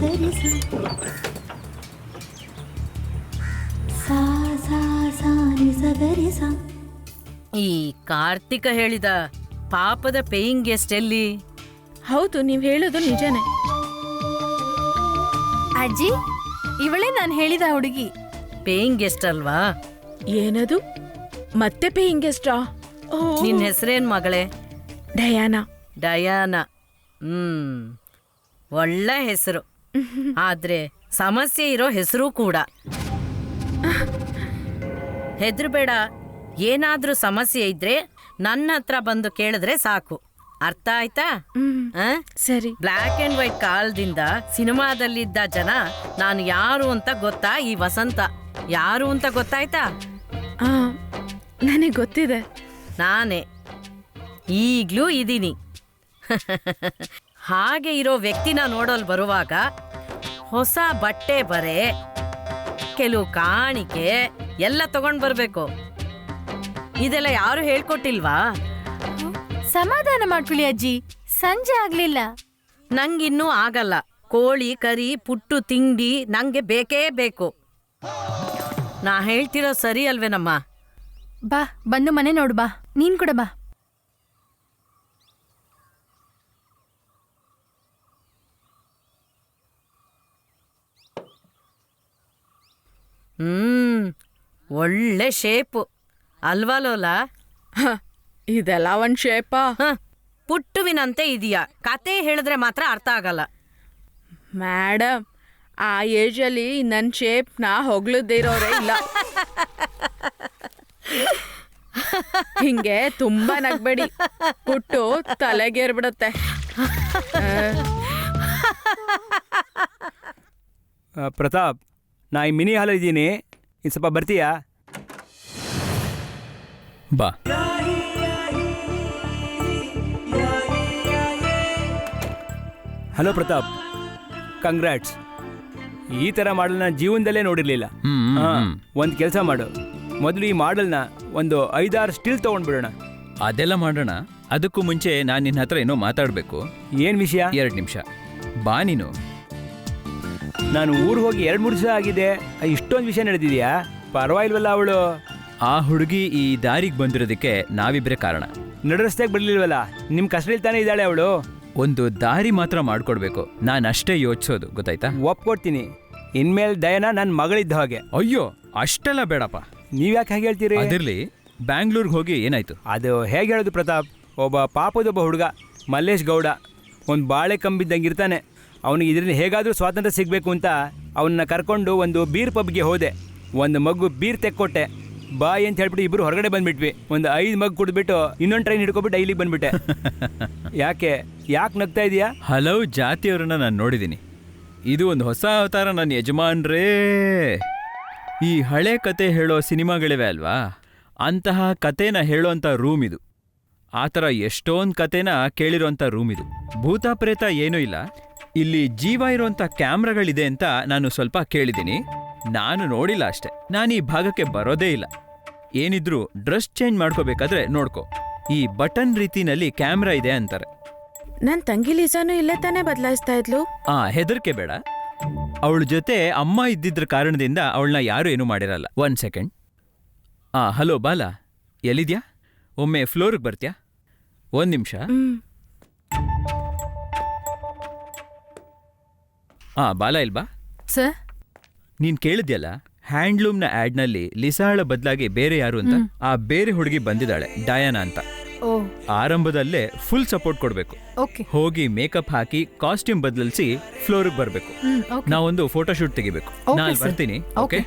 ಗರಿ ಸಾ ಸಾ ಸಾ ನಿ ಸ ಗರಿ ಸಾ. ಈ ಕಾರ್ತಿಕ ಹೇಳಿದ ಪಾಪದ ಪೇಯಿಂಗ್ ಗೆಸ್ಟ್ ಎಲ್ಲಿ? ಹೌದು, ನೀವ್ ಹೇಳೋದು ನಿಜನೇ. ಅಜ್ಜಿ, ಇವಳೇ ನಾನು ಹೇಳಿದ ಹುಡುಗಿ. ಪೇಯಿಂಗ್ ಗೆಸ್ಟ್ ಅಲ್ವಾ? ಏನದು ಮತ್ತೆ ಪೇಯಿಂಗ್ ಗೆಸ್ಟಾ? ನಿನ್ ಹೆಸರೇನ್ ಮಗಳೇ? ಡಯಾನಾ. ಡಯಾನಾ. ಒಳ್ಳೆ ಹೆಸರು. ಆದ್ರೆ ಸಮಸ್ಯೆ ಇರೋ ಹೆಸರು ಕೂಡ. ಹೆದರ್ಬೇಡ, ಏನಾದ್ರೂ ಸಮಸ್ಯೆ ಇದ್ರೆ ನನ್ನ ಹತ್ರ ಬಂದು ಕೇಳಿದ್ರೆ ಸಾಕು. ಅರ್ಥ ಆಯ್ತಾ? ಸರಿ. ಬ್ಲ್ಯಾಕ್ ಅಂಡ್ ವೈಟ್ ಕಾಲದಿಂದ ಸಿನಿಮಾದಲ್ಲಿದ್ದ ಜನ ನಾನು ಯಾರು ಅಂತ ಗೊತ್ತಾ? ಈ ವಸಂತ ಯಾರು ಅಂತ ಗೊತ್ತಾಯ್ತಾ? ನನಗೆ ಗೊತ್ತಿದೆ. ನಾನೇ ಈಗ್ಲೂ ಇದ್ದೀನಿ. ಹಾಗೆ ಇರೋ ವ್ಯಕ್ತಿನ ನೋಡೋಲ್ ಬರುವಾಗ ಹೊಸ ಬಟ್ಟೆ ಬರೆ, ಕೆಲವು ಕಾಣಿಕೆ ಎಲ್ಲ ತಗೊಂಡ್ ಬರ್ಬೇಕು. ಇದೆಲ್ಲ ಯಾರು ಹೇಳ್ಕೊಟ್ಟಿಲ್ವಾ? ಸಮಾಧಾನ ಮಾಡ್ಕೊಳ್ಳಿ ಅಜ್ಜಿ, ಸಂಜೆ ಆಗ್ಲಿಲ್ಲ. ನಂಗಿನ್ನೂ ಆಗಲ್ಲ. ಕೋಳಿ ಕರಿ ಪುಟ್ಟು ತಿಂಡಿ ನಂಗೆ ಬೇಕೇ ಬೇಕು. ನಾ ಹೇಳ್ತಿರೋ ಸರಿ ಅಲ್ವೇನಮ್ಮ? ಬಾ, ಬಂದು ಮನೆ ನೋಡು. ಬಾ, ನೀನ್ ಕೂಡ ಬಾ. ಒಳ್ಳೆ ಶೇಪು ಅಲ್ವಾ ಲೋಲಾ? ಇದೆಲ್ಲ ಒಂದ್ ಶೇಪಾ? ಪುಟ್ಟುವಿನಂತೆ ಇದೆಯಾ? ಕತೆ ಹೇಳಿದ್ರೆ ಮಾತ್ರ ಅರ್ಥ ಆಗಲ್ಲ. ಮೇಡಮ್, ಆ ಏಜಲ್ಲಿ ನನ್ನ ಶೇಪ್ನ ಹೊಗಳದೇ ಇರೋರೇ ಇಲ್ಲ. ಹಿಂಗೆ ತುಂಬಾ ನಗ್ಬೇಡಿ, ಪುಟ್ಟು ತಲೆಗೇರ್ಬಿಡುತ್ತೆ. ಪ್ರತಾಪ್, ನಾ ಈ ಮಿನಿ ಹಾಲ್ ಇದ್ದೀನಿ, ಇನ್ನು ಸ್ವಲ್ಪ ಬರ್ತೀಯಾ? ಬಾ. Hello Pratap, congrats. ಈ ಥರ ಮಾಡಲ್ ನಾನು ಜೀವನದಲ್ಲೇ ನೋಡಿರಲಿಲ್ಲ. ಒಂದು ಕೆಲಸ ಮಾಡು, ಮೊದಲು ಈ ಮಾಡಲ್ನ ಒಂದು 5-6 ಸ್ಟಿಲ್ ತೊಗೊಂಡ್ಬಿಡೋಣ. ಅದೆಲ್ಲ ಮಾಡೋಣ. ಅದಕ್ಕೂ ಮುಂಚೆ ನಾನು ನಿನ್ನ ಹತ್ರ ಏನೋ ಮಾತಾಡಬೇಕು. ಏನು ವಿಷಯ? 2 ನಿಮಿಷ ಬಾ. ನೀನು ನಾನು ಊರಿಗೆ ಹೋಗಿ 2-3 ದಿವಸ ಆಗಿದೆ, ಇಷ್ಟೊಂದು ವಿಷಯ ನಡೆದಿದೆಯಾ? ಪರವಾಗಿಲ್ವಲ್ಲ ಅವಳು? ಆ ಹುಡುಗಿ ಈ ದಾರಿಗೆ ಬಂದಿರೋದಕ್ಕೆ ನಾವಿಬ್ಬರೇ ಕಾರಣ. ನಡುರಸ್ತೆಗೆ ಬರಲಿಲ್ವಲ್ಲ, ನಿಮ್ಮ ಕಷ್ಟದಲ್ಲಿ ತಾನೇ ಇದ್ದಾಳೆ ಅವಳು. ಒಂದು ದಾರಿ ಮಾತ್ರ ಮಾಡ್ಕೊಡ್ಬೇಕು, ನಾನು ಅಷ್ಟೇ ಯೋಚಿಸೋದು, ಗೊತ್ತಾಯ್ತಾ? ಒಪ್ಕೊಡ್ತೀನಿ. ಇನ್ಮೇಲೆ ದಯನ ನನ್ನ ಮಗಳಿದ್ದ ಹಾಗೆ. ಅಯ್ಯೋ, ಅಷ್ಟೆಲ್ಲ ಬೇಡಪ್ಪ. ನೀವ್ಯಾಕೆ ಹಾಗೆ ಹೇಳ್ತೀರಿ? ಅದಿರ್ಲಿ, ಬ್ಯಾಂಗ್ಳೂರ್ಗೆ ಹೋಗಿ ಏನಾಯ್ತು? ಅದು ಹೇಗೆ ಹೇಳೋದು ಪ್ರತಾಪ್, ಒಬ್ಬ ಪಾಪದೊಬ್ಬ ಹುಡುಗ ಮಲ್ಲೇಶ್ ಗೌಡ ಒಂದು ಬಾಳೆ ಕಂಬಿದ್ದಂಗೆ ಇರ್ತಾನೆ. ಅವನಿಗೆ ಇದರಿಂದ ಹೇಗಾದರೂ ಸ್ವಾತಂತ್ರ್ಯ ಸಿಗಬೇಕು ಅಂತ ಅವನ್ನ ಕರ್ಕೊಂಡು ಒಂದು ಬೀರ್ ಪಬ್ಗೆ ಹೋದೆ. ಒಂದು ಮಗು ಬೀರ್ ತೆಕ್ಕೊಟ್ಟೆ, ಬಾಯಿ ಅಂತ ಹೇಳ್ಬಿಟ್ಟು ಇಬ್ಬರು ಹೊರಗಡೆ ಬಂದ್ಬಿಟ್ವಿ. ಒಂದು 5 ಮಗ್ ಕುಡಿದ್ಬಿಟ್ಟು ಇನ್ನೊಂದು ಟ್ರೈನ್ ಹಿಡ್ಕೊಬಿಟ್ಟು ಇಲ್ಲಿಗೆ ಬಂದ್ಬಿಟ್ಟೆ. ಯಾಕೆ ನಗ್ತಾ ಇದೆಯಾ? ಹಲವು ಜಾತಿಯವರನ್ನ ನಾನು ನೋಡಿದ್ದೀನಿ. ಇದು ಒಂದು ಹೊಸ ಅವತಾರ ನನ್ನ ಯಜಮಾನ್ರೇ. ಈ ಹಳೆ ಕತೆ ಹೇಳೋ ಸಿನಿಮಾಗಳಿವೆ ಅಲ್ವಾ, ಅಂತಹ ಕತೆನ ಹೇಳೋಂಥ ರೂಮ್ ಇದು. ಆ ಥರ ಎಷ್ಟೊಂದು ಕತೆನ ಕೇಳಿರೋಂಥ ರೂಮ್ ಇದು. ಭೂತ ಪ್ರೇತ ಏನೂ ಇಲ್ಲ, ಇಲ್ಲಿ ಜೀವ ಇರೋಂಥ ಕ್ಯಾಮ್ರಾಗಳಿದೆ ಅಂತ ನಾನು ಸ್ವಲ್ಪ ಕೇಳಿದ್ದೀನಿ. ನಾನು ನೋಡಿಲ್ಲ ಅಷ್ಟೆ, ನಾನು ಈ ಭಾಗಕ್ಕೆ ಬರೋದೇ ಇಲ್ಲ. ಏನಿದ್ರು ಡ್ರೆಸ್ ಚೇಂಜ್ ಮಾಡ್ಕೋಬೇಕಾದ್ರೆ ನೋಡ್ಕೊ, ಈ ಬಟನ್ ರೀತಿನಲ್ಲಿ ಕ್ಯಾಮ್ರಾ ಇದೆ ಅಂತಾರೆ. ನನ್ ತಂಗಿ ಲೀಸಾನು ಇಲ್ಲೇ ತಾನೇ ಬದಲಾಯಿಸ್ತಾ ಇದ್ಲು. ಹೆದರ್ಕೆ ಬೇಡ. ಅವಳ ಜೊತೆ ಅಮ್ಮ ಇದ್ದಿದ್ರ ಕಾರಣದಿಂದ ಅವಳನ್ನ ಯಾರು ಏನೂ ಮಾಡಿರಲ್ಲ. 1 ಸೆಕೆಂಡ್. ಹಲೋ ಬಾಲಾ, ಎಲ್ಲಿದ್ಯಾ? ಒಮ್ಮೆ ಫ್ಲೋರ್ಗೆ ಬರ್ತ್ಯಾ? 1 ನಿಮಿಷ. ಬಾಲಾ ಇಲ್ಬಾ. ಸರ್, ನೀನ್ ಕೇಳಿದ್ಯಲ್ಲ ಹ್ಯಾಂಡ್ಲೂಮ್ನ ಆಡ್ನಲ್ಲಿ ಲಿಸಾಳ ಬದಲಾಗಿ ಬೇರೆ ಯಾರು ಅಂತ? ಆ ಬೇರೆ ಹುಡುಗಿ ಬಂದಿದ್ದಾಳೆ, ಡಯಾನಾ ಅಂತ. ಆರಂಭದಲ್ಲೇ ಫುಲ್ ಸಪೋರ್ಟ್ ಕೊಡ್ಬೇಕು. ಹೋಗಿ ಮೇಕಪ್ ಹಾಕಿ ಕಾಸ್ಟ್ಯೂಮ್ ಬದಲಿಸಿ ಫ್ಲೋರ್ಗೆ ಬರ್ಬೇಕು. ನಾವೊಂದು ಫೋಟೋಶೂಟ್ ತೆಗಿಬೇಕು. ನಾನು ಬರ್ತೀನಿ. ಓಕೆ?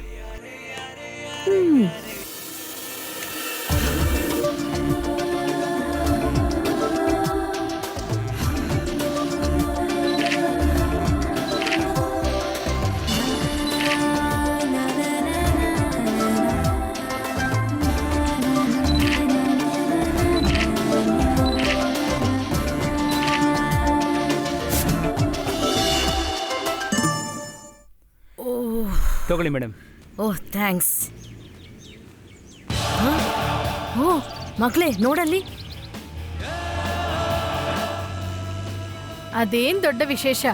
ತಗೊಳ್ಳಿ ಮೇಡಮ್. ಓಹ್, ಥ್ಯಾಂಕ್ಸ್. ಮಗಳೇ ನೋಡಲ್ಲಿ. ಅದೇನ್ ದೊಡ್ಡ ವಿಶೇಷ?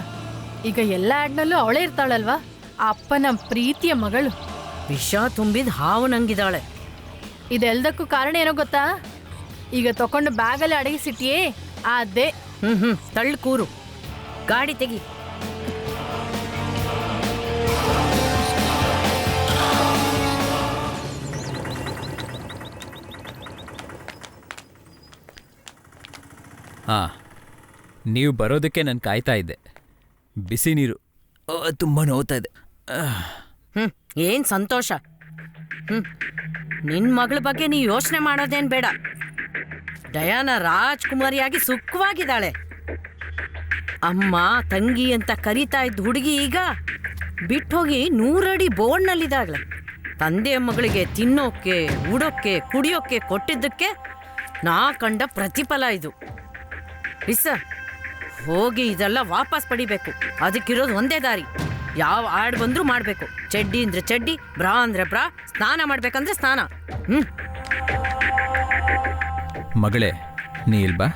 ಈಗ ಎಲ್ಲ ಆಡ್ನಲ್ಲೂ ಅವಳೇ ಇರ್ತಾಳಲ್ವಾ, ಆ ಅಪ್ಪನ ಪ್ರೀತಿಯ ಮಗಳು. ವಿಷ ತುಂಬಿದ ಹಾವು ನಂಗಿದಾಳೆ. ಇದೆಲ್ದಕ್ಕೂ ಕಾರಣ ಏನೋ ಗೊತ್ತಾ? ಈಗ ತಕೊಂಡು ಬ್ಯಾಗಲ್ಲಿ ಅಡಗಿಸಿಟ್ಟಿಯೇ ಅದೇ. ತಳ್ಳು ಕೂರು, ಗಾಡಿ ತೆಗಿ. ಹಾಂ, ನೀವು ಬರೋದಕ್ಕೆ ನಾನು ಕಾಯ್ತಾ ಇದ್ದೆ. ಬಿಸಿ ನೀರು ತುಂಬ ನೋವ್ತಾ ಇದೆ. ಏನ್ ಸಂತೋಷ. ನಿನ್ ಮಗಳ ಬಗ್ಗೆ ನೀ ಯೋಚನೆ ಮಾಡೋದೇನ್ ಬೇಡ. ಡಯಾನ ರಾಜ್ಕುಮಾರಿಯಾಗಿ ಸುಖವಾಗಿದ್ದಾಳೆ. ಅಮ್ಮ ತಂಗಿ ಅಂತ ಕರೀತಾ ಇದ್ದ ಹುಡುಗಿ ಈಗ ಬಿಟ್ಟೋಗಿ 100 ಅಡಿ ಬೋರ್ಡ್ನಲ್ಲಿದ್ದಾಗಲೆ. ತಂದೆಯ ಮಗಳಿಗೆ ತಿನ್ನೋಕ್ಕೆ, ಉಡೋಕ್ಕೆ, ಕುಡಿಯೋಕ್ಕೆ ಕೊಟ್ಟಿದ್ದಕ್ಕೆ ನಾ ಕಂಡ ಪ್ರತಿಫಲ ಇದು. ಇಸ ಹೋಗಿ ಇದೆಲ್ಲ ವಾಪಸ್ ಪಡಿಬೇಕು. ಅದಕ್ಕಿರೋದು ಒಂದೇ ದಾರಿ. ಯಾವ ಆಡ್ ಬಂದ್ರೂ ಮಾಡಬೇಕು. ಚಡ್ಡಿ ಅಂದ್ರೆ ಚಡ್ಡಿ, ಬ್ರಾ ಅಂದ್ರೆ ಬ್ರಾ, ಸ್ನಾನ ಮಾಡ್ಬೇಕಂದ್ರೆ ಸ್ನಾನ. ಮಗಳೇ, ನೀ ಇಲ್ಬಾ.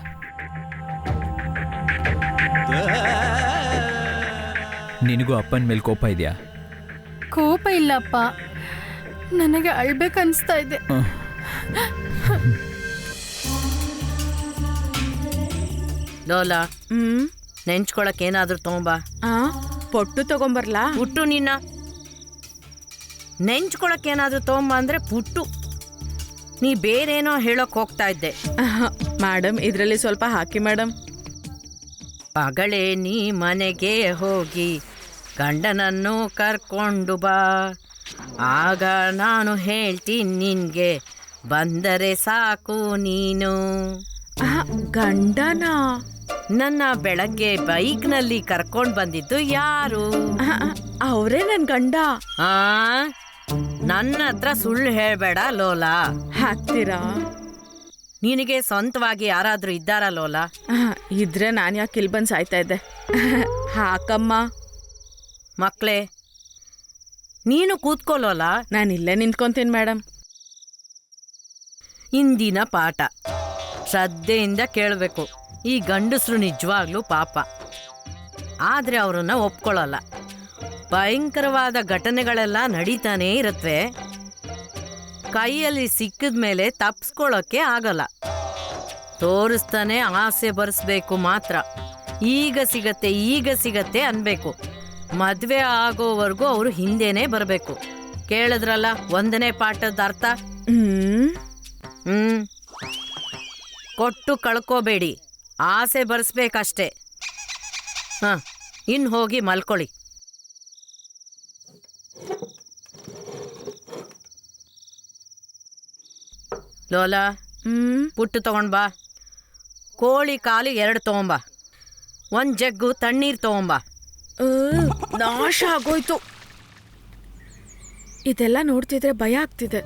ನಿನಗೂ ಅಪ್ಪನ ಮೇಲೆ ಕೋಪ ಇದೆಯಾ? ಕೋಪ ಇಲ್ಲಪ್ಪ, ನನಗೆ ಅಳ್ಬೇಕನ್ನಿಸ್ತಾ ಇದೆ. ಲೋಲಾ, ನೆಂಚ್ಕೊಳಕ್ ಏನಾದ್ರೂ ತಗೊಂಬಾ. ಪೊಟ್ಟು ತಗೊಂಬರ್ಲಾ? ಪುಟ್ಟು ನಿನ್ನ ನೆಂಚ್ಕೊಳಕ್ ಏನಾದ್ರೂ ತಗೊಂಬ ಅಂದ್ರೆ ಪುಟ್ಟು. ನೀ ಬೇರೇನೋ ಹೇಳೋಕ್ ಹೋಗ್ತಾ ಇದ್ದೆ. ಮೇಡಮ್, ಇದರಲ್ಲಿ ಸ್ವಲ್ಪ ಹಾಕಿ ಮೇಡಮ್. ಪಗಳೇ ನೀ ಮನೆಗೆ ಹೋಗಿ ಗಂಡನನ್ನು ಕರ್ಕೊಂಡು ಬಾ, ಆಗ ನಾನು ಹೇಳ್ತೀನಿ ನಿನ್ಗೆ, ಬಂದರೆ ಸಾಕು ನೀನು. ಗಂಡನ? ನನ್ನ ಬೆಳಗ್ಗೆ ಬೈಕ್ನಲ್ಲಿ ಕರ್ಕೊಂಡ್ ಬಂದಿದ್ದು ಯಾರು? ಅವರೇ ನನ್ ಗಂಡ. ನನ್ನ ಹತ್ರ ಸುಳ್ಳು ಹೇಳ್ಬೇಡ ಲೋಲಾ. ಹಾಕ್ತೀರಾ? ನಿನಗೆ ಸ್ವಂತವಾಗಿ ಯಾರಾದ್ರೂ ಇದ್ದಾರಾ ಲೋಲಾ? ಇದ್ರೆ ನಾನು ಯಾಕೆ ಇಲ್ಲಿ ಬಂದು ಸಾಯ್ತಾ ಇದ್ದೆ. ಹಾಕಮ್ಮ. ಮಕ್ಳೇ, ನೀನು ಕೂತ್ಕೋ ಲೋಲಾ. ನಾನು ಇಲ್ಲೇ ನಿಂತ್ಕೊಂತೀನಿ ಮೇಡಮ್. ಇಂದಿನ ಪಾಠ ಶ್ರದ್ಧೆಯಿಂದ ಕೇಳಬೇಕು. ಈ ಗಂಡಸರು ನಿಜವಾಗ್ಲೂ ಪಾಪ, ಆದ್ರೆ ಅವರನ್ನ ಒಪ್ಕೊಳ್ಳಲ್ಲ. ಭಯಂಕರವಾದ ಘಟನೆಗಳೆಲ್ಲ ನಡೀತಾನೇ ಇರತ್ವೆ. ಕೈಯಲ್ಲಿ ಸಿಕ್ಕಿದ ಮೇಲೆ ತಪ್ಸ್ಕೊಳ್ಳೋಕೆ ಆಗಲ್ಲ. ತೋರಿಸ್ತಾನೆ ಆಸೆ ಬರ್ಸ್ಬೇಕು ಮಾತ್ರ. ಈಗ ಸಿಗತ್ತೆ ಅನ್ಬೇಕು. ಮದ್ವೆ ಆಗೋವರೆಗೂ ಅವರು ಹಿಂದೆನೇ ಬರಬೇಕು. ಕೇಳಿದ್ರಲ್ಲ 1ನೇ ಪಾಠದ ಅರ್ಥ. ಕೊಟ್ಟು ಕಳ್ಕೋಬೇಡಿ, ಆಸೆ ಬರ್ಸ್ಬೇಕಷ್ಟೆ. ಇನ್ನು ಹೋಗಿ ಮಲ್ಕೊಳ್ಳಿ. ಲೋಲಾ, ಪುಟ್ಟು ತಗೊಂಡ್ ಬಾ. ಕೋಳಿ ಕಾಲು 2 ತಗೊಂಬಾ. 1 ಜಗ್ಗು ತಣ್ಣೀರ್ ತಗೊಂಬಾ. ನಾಶ ಆಗೋಯ್ತು. ಇದೆಲ್ಲ ನೋಡ್ತಿದ್ರೆ ಭಯ ಆಗ್ತಿದೆ.